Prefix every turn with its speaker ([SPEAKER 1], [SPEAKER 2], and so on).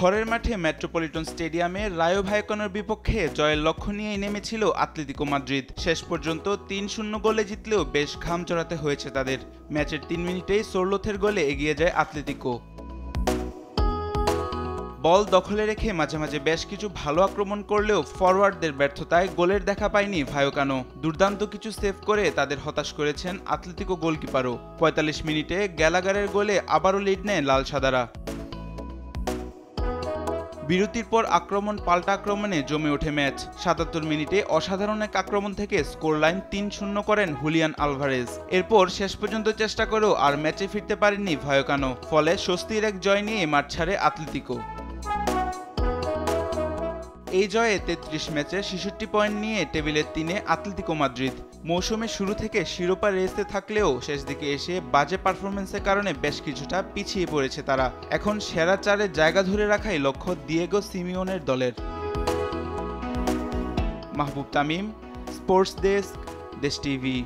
[SPEAKER 1] ঘরের মাঠে মেট্রোপলিটন স্টেডিয়ামে রায়ো ভায়েকানোর বিপক্ষে জয়ের লক্ষ্য নিয়েই নেমেছিল আতলেতিকো মাদ্রিদ। শেষ পর্যন্ত ৩-০ গোলে জিতলেও বেশ ঘাম ঝরাতে হয়েছে তাদের। ম্যাচের ৩ মিনিটেই সোরলোথের গোলে এগিয়ে যায় আতলেতিকো। বল দখলে রেখে মাঝে মাঝে বেশ কিছু ভালো আক্রমণ করলেও ফরওয়ার্ডদের ব্যর্থতায় গোলের দেখা পায়নি ভায়োকানো। দুর্দান্ত কিছু সেভ করে তাদের হতাশ করেছেন আতলেতিকো গোলকিপারও। ৪৫ মিনিটে গ্যালাগারের গোলে আবারও লিড নেয় লাল সাদারা। বিরতির পর আক্রমণ পাল্টা আক্রমণে জমে ওঠে ম্যাচ। ৭৭ মিনিটে অসাধারণ এক আক্রমণ থেকে স্কোর লাইন ৩-০ করেন হুলিয়ান আলভারেজ। এরপর শেষ পর্যন্ত চেষ্টা করেও আর ম্যাচে ফিরতে পারেননি ভায়োকানো। ফলে স্বস্তির এক জয় নিয়ে মাঠ ছাড়ে আতলেতিকো। এই জয়ে ৩৩ ম্যাচে ৬৬ পয়েন্ট নিয়ে টেবিলের ৩-এ আতলেতিকো মাদ্রিদ। মৌসুমের শুরু থেকে শিরোপা রেসে থাকলেও শেষ দিকে এসে বাজে পারফরমেন্সের কারণে বেশ কিছুটা পিছিয়ে পড়েছে তারা। এখন সেরা ৪-এ জায়গা ধরে রাখাই লক্ষ্য দিয়েগো সিমিওনের দলের। মাহবুব তামিম, স্পোর্টস ডেস্ক, দেশ টিভি।